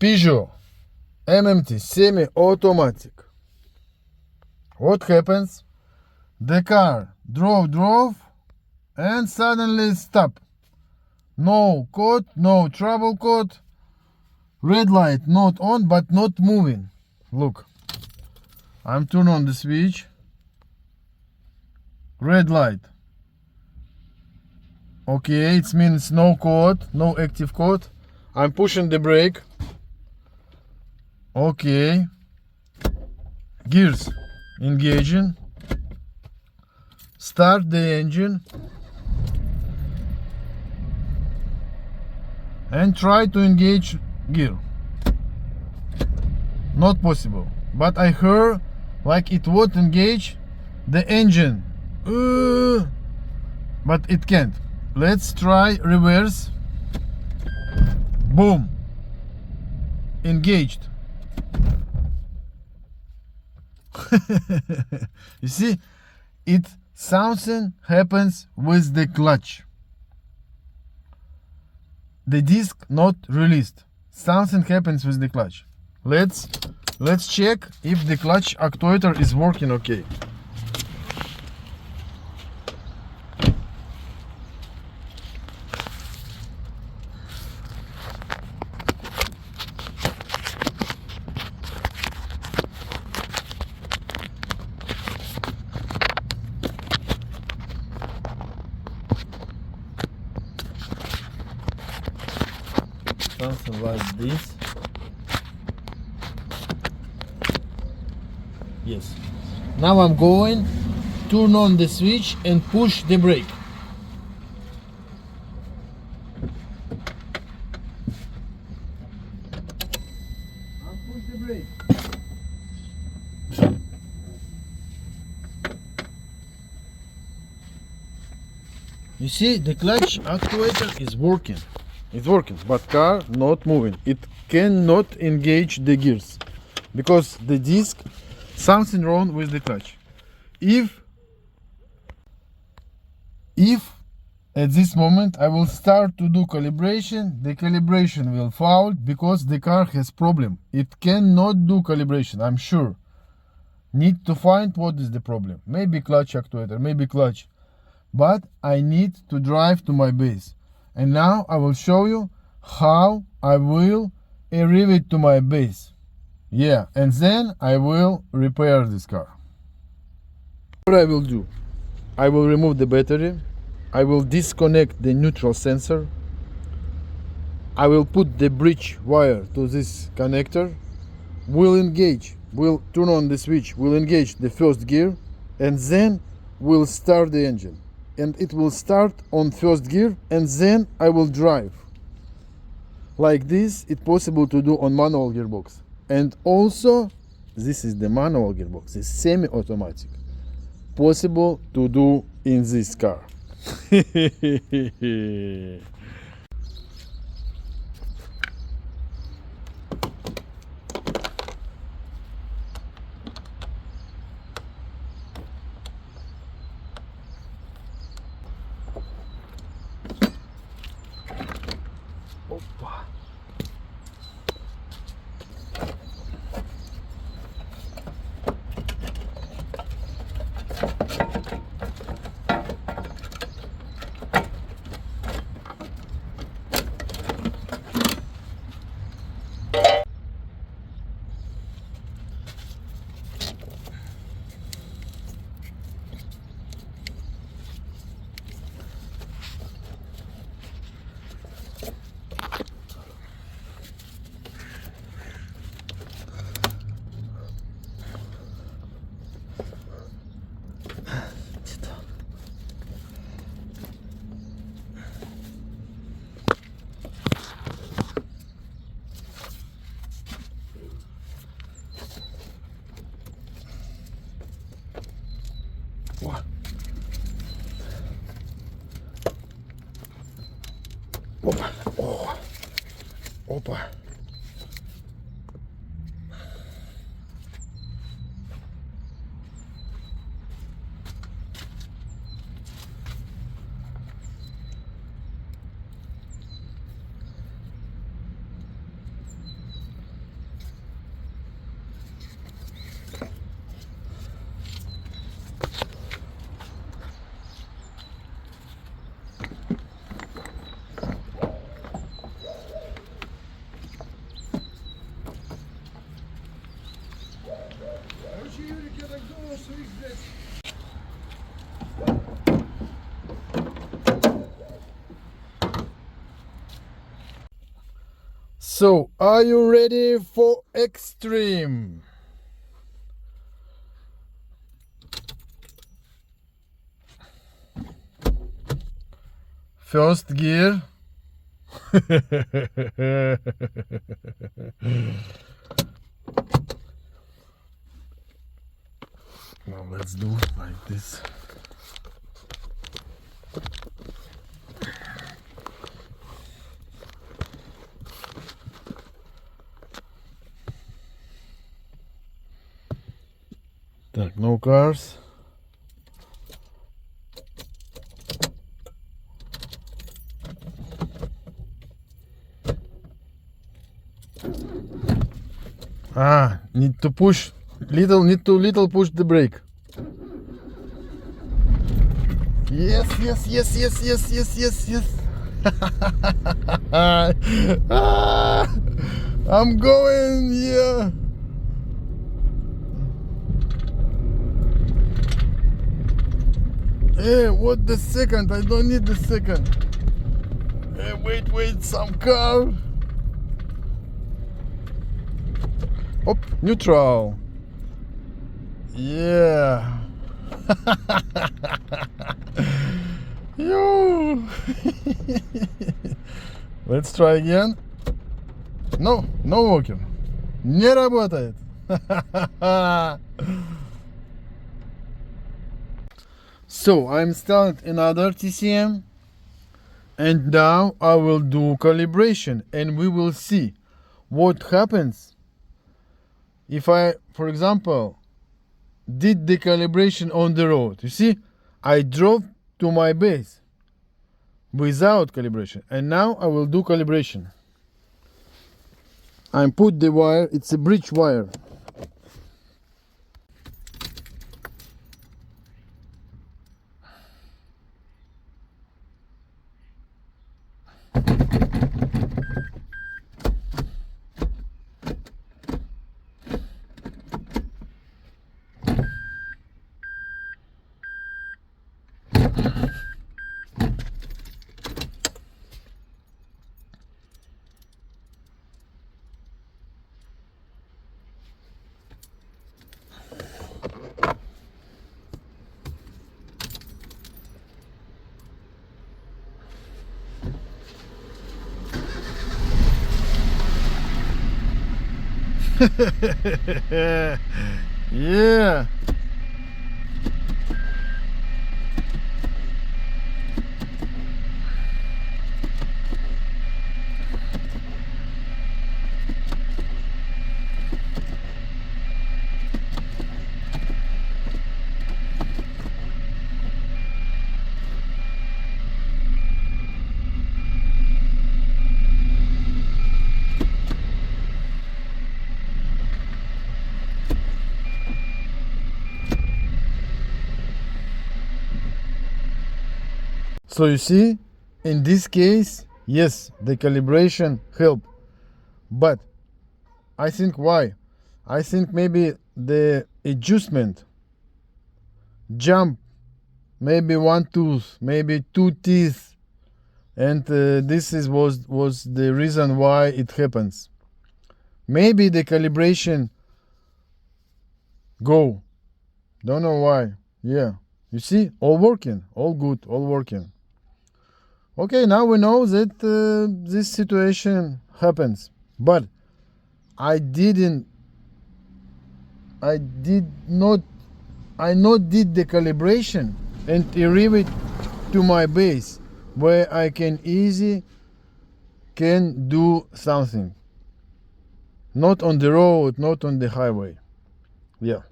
Peugeot MMT Semi-Automatic. What happens? The car drove and suddenly stop. No code, no trouble code. Red light not on but not moving. Look, I'm turn on the switch. Red light. Okay, it means no code, no active code. I'm pushing the brake. Okay. Gears engaging. Start the engine. And try to engage gear. Not possible. But I heard like it would engage the engine. But it can't. Let's try reverse. Boom. Engaged. You see, something happens with the clutch. The disc not released. Something happens with the clutch. Let's check if the clutch actuator is working okay. Something like this. Yes. Now I'm going turn on the switch and push the brake. I'll push the brake. You see, the clutch actuator is working. It's working, but car not moving. It cannot engage the gears because the disc, something wrong with the clutch. If at this moment I will start to do calibration, the calibration will fail because the car has problem. It cannot do calibration, I'm sure. Need to find what is the problem. Maybe clutch actuator, maybe clutch. But I need to drive to my base. And now I will show you how I will arrive it to my base. Yeah, and then I will repair this car. What I will do, I will remove the battery. I will disconnect the neutral sensor. I will put the bridge wire to this connector. We'll turn on the switch, we'll engage the first gear, and then we'll start the engine. And it will start on first gear, and then I will drive. Like this, it's possible to do on manual gearbox. And also, this is the manual gearbox, it's semi-automatic. Possible to do in this car. Опа. Опа. О. Опа. So, are you ready for extreme? First gear. Now let's do it like this. Так, no cars. Need to push need to little push the brake. Yes. I'm going, yeah. Hey, what the second? I don't need the second. Hey, wait, some car. Hop, neutral. Yeah. Yo. Let's try again. No working. Не работает. So I'm starting another TCM, and now I will do calibration, and we will see what happens if I, for example, did the calibration on the road. You see, I drove to my base without calibration, and now I will do calibration. I put the wire, it's a bridge wire. Yeah. So you see, in this case, yes, the calibration helped. But I think why? I think maybe the adjustment, jump, maybe one tooth, maybe two teeth, and this was the reason why it happens. Maybe the calibration go. Don't know why. Yeah. You see, all working, all good, all working. Okay, now we know that this situation happens, but I not did the calibration and arrive it to my base where I can do something. Not on the road, not on the highway. Yeah.